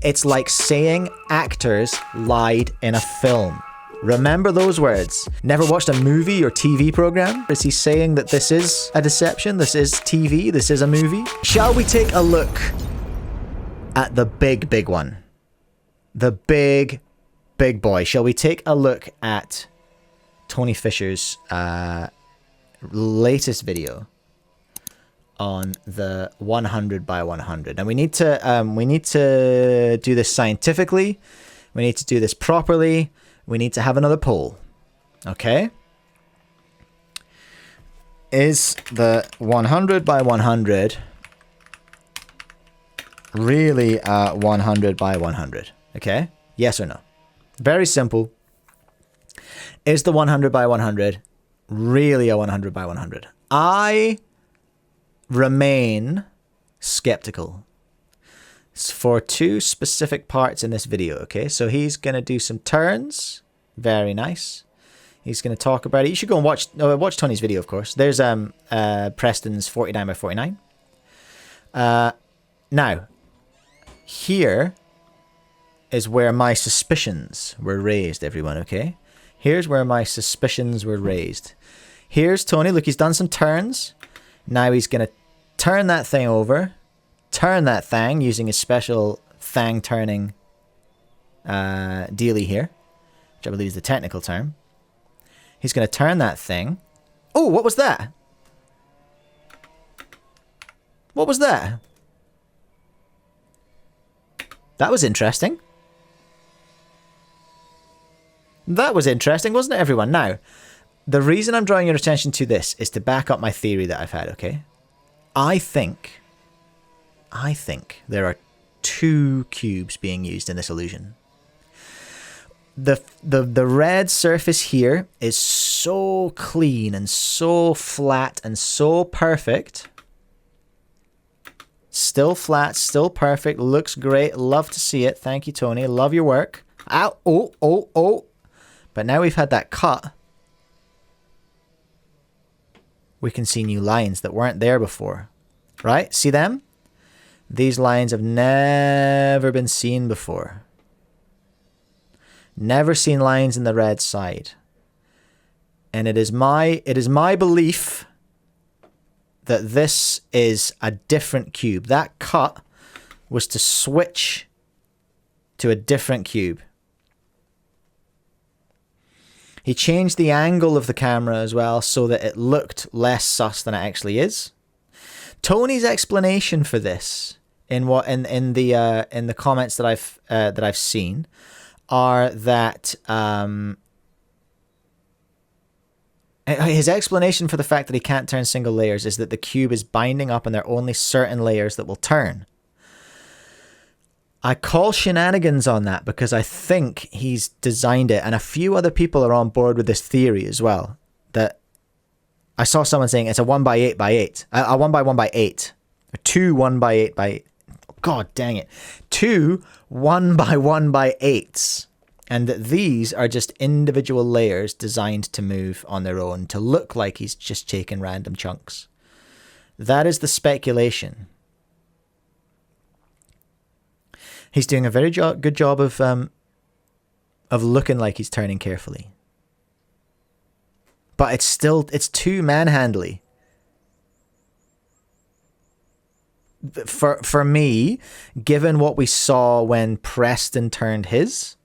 It's like saying actors lied in a film. Remember those words. Never watched a movie or TV program? Is he saying that this is a deception? This is TV? This is a movie? Shall we take a look at the big one? The big boy. Shall we take a look at Tony Fisher's latest video on the 100 by 100? And we need to do this scientifically. We need to do this properly. We need to have another poll. Okay? Is the 100 by 100 really a 100 by 100? Okay? Yes or no? Very simple. Is the 100 by 100 really a 100 by 100? I remain skeptical for two specific parts in this video, okay? So he's going to do some turns. Very nice. He's going to talk about it. You should go and watch Tony's video, of course. There's Preston's 49 by 49. Now, here is where my suspicions were raised, everyone, okay? Here's where my suspicions were raised. Here's Tony. Look, he's done some turns. Now he's going to turn that thing over. Turn that thing using his special thang turning dealie here, which I believe is the technical term. He's going to turn that thing. Oh, what was that? What was that? That was interesting. That was interesting, wasn't it, everyone? Now, the reason I'm drawing your attention to this is to back up my theory that I've had, okay? I think there are two cubes being used in this illusion. The red surface here is so clean and so flat and so perfect. Still flat, still perfect, looks great. Love to see it. Thank you, Tony. Love your work. Ow, oh. But now we've had that cut. We can see new lines that weren't there before. Right? See them? These lines have never been seen before. Never seen lines in the red side. And it is my belief that this is a different cube. That cut was to switch to a different cube. He changed the angle of the camera as well so that it looked less sus than it actually is. Tony's explanation for this in the comments that I've seen are that his explanation for the fact that he can't turn single layers is that the cube is binding up and there are only certain layers that will turn. I call shenanigans on that because I think he's designed it, and a few other people are on board with this theory as well. That I saw someone saying it's a 1 by 8 by 8, a 1 by 1 by 8, or 2 1 by 8 by, God dang it, 2 1 by 1 by 8s, and that these are just individual layers designed to move on their own to look like he's just taking random chunks. That is the speculation. He's doing a very good job of looking like he's turning carefully. But it's too manhandly. For me, given what we saw when Preston turned his,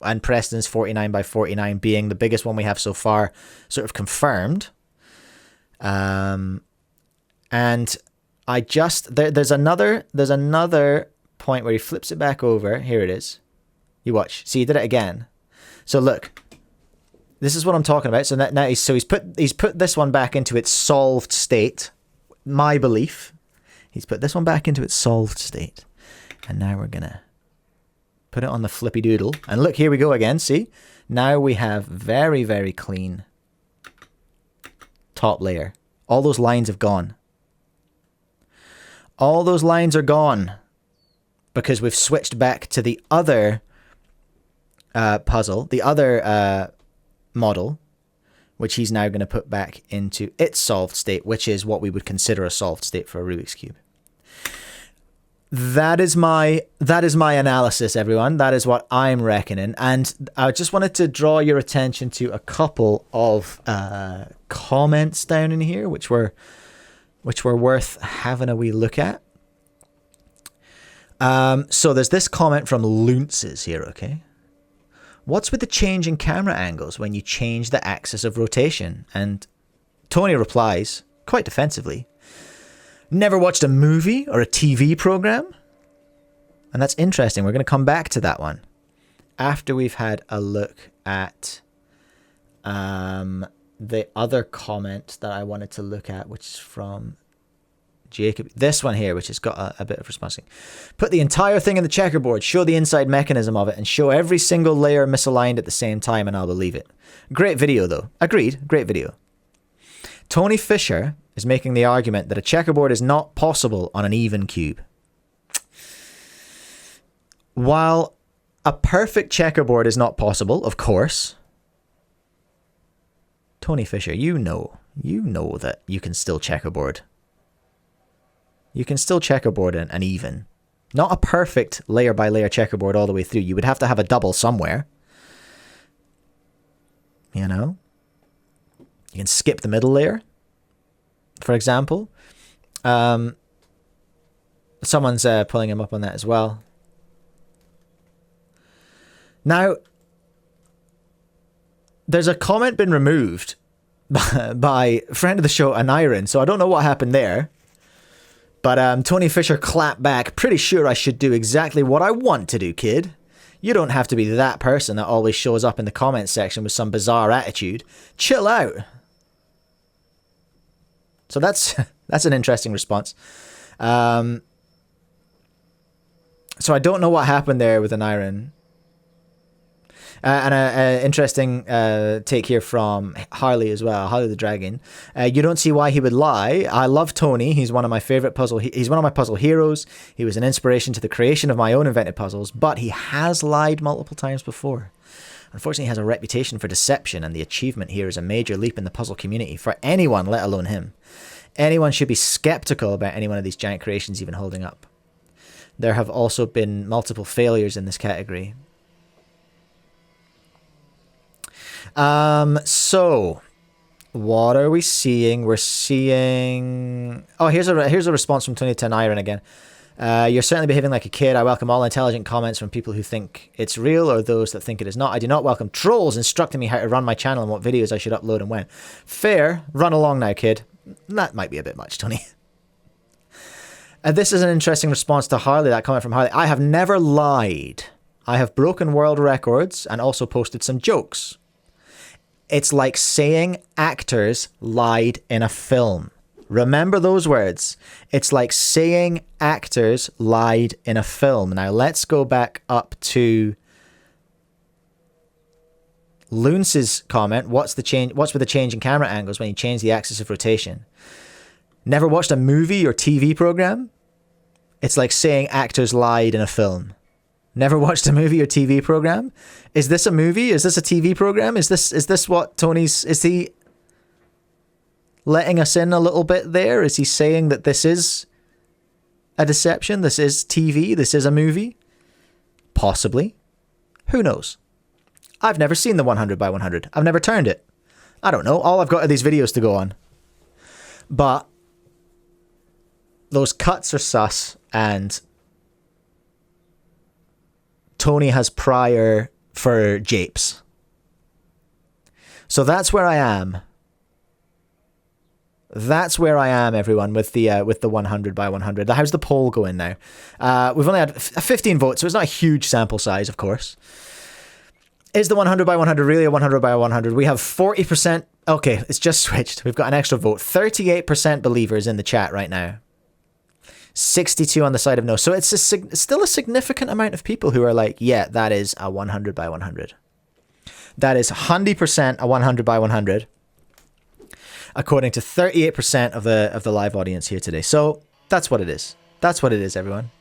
and Preston's 49 by 49 being the biggest one we have so far, sort of confirmed. And I just, there's another point where he flips it back over. Here it is. You watch. See, he did it again. So look, this is what I'm talking about. So now he's put this one back into its solved state. My belief. He's put this one back into its solved state. And now we're gonna put it on the flippy doodle. And look, here we go again. See? Now we have very, very clean top layer. All those lines have gone. All those lines are gone. Because we've switched back to the other puzzle, the other model, which he's now going to put back into its solved state, which is what we would consider a solved state for a Rubik's Cube. That is my analysis, everyone. That is what I'm reckoning. And I just wanted to draw your attention to a couple of comments down in here, which were worth having a wee look at. So there's this comment from Luntzes here, okay? What's with the change in camera angles when you change the axis of rotation? And Tony replies, quite defensively, never watched a movie or a TV program? And that's interesting. We're going to come back to that one after we've had a look at the other comment that I wanted to look at, which is from Jacob. This one here, which has got a bit of response. Put the entire thing in the checkerboard, show the inside mechanism of it, and show every single layer misaligned at the same time, and I'll believe it. Great video, though. Agreed. Great video. Tony Fisher is making the argument that a checkerboard is not possible on an even cube. While a perfect checkerboard is not possible, of course, Tony Fisher, you know that you can still checkerboard. You can still checkerboard an even. Not a perfect layer by layer checkerboard all the way through. You would have to have a double somewhere. You know? You can skip the middle layer, for example. Someone's pulling him up on that as well. Now, there's a comment been removed by a friend of the show, Aniran, so I don't know what happened there. But Tony Fisher clapped back, pretty sure I should do exactly what I want to do, kid. You don't have to be that person that always shows up in the comments section with some bizarre attitude. Chill out. So that's an interesting response. So I don't know what happened there with Aniran. And an interesting take here from Harley as well, Harley the Dragon. You don't see why he would lie. I love Tony. He's one of my favorite he's one of my puzzle heroes. He was an inspiration to the creation of my own invented puzzles, but he has lied multiple times before. Unfortunately, he has a reputation for deception, and the achievement here is a major leap in the puzzle community for anyone, let alone him. Anyone should be skeptical about any one of these giant creations even holding up. There have also been multiple failures in this category. So what are we seeing? We're seeing... Oh, here's a response from Tony Taniran again. You're certainly behaving like a kid. I welcome all intelligent comments from people who think it's real or those that think it is not. I do not welcome trolls instructing me how to run my channel and what videos I should upload and when. Fair. Run along now, kid. That might be a bit much, Tony. This is an interesting response to Harley, that comment from Harley. I have never lied. I have broken world records and also posted some jokes. It's like saying actors lied in a film. Remember those words. It's like saying actors lied in a film. Now let's go back up to Luntz's comment. What's with the change in camera angles when you change the axis of rotation? Never watched a movie or TV program? It's like saying actors lied in a film. Never watched a movie or TV program? Is this a movie? Is this a TV program? Is this what Tony's... Is he letting us in a little bit there? Is he saying that this is a deception? This is TV? This is a movie? Possibly. Who knows? I've never seen the 100 by 100. I've never turned it. I don't know. All I've got are these videos to go on. But those cuts are sus, and Tony has prior for japes. So that's where I am. That's where I am, everyone, with the 100 by 100. How's the poll going now? We've only had 15 votes, so it's not a huge sample size, of course. Is the 100 by 100 really a 100 by 100? We have 40%. Okay, it's just switched. We've got an extra vote. 38% believers in the chat right now. 62 on the side of no. So it's still a significant amount of people who are like, yeah, that is a 100 by 100. That is 100% a 100 by 100. According to 38% of the live audience here today. So that's what it is. That's what it is, everyone.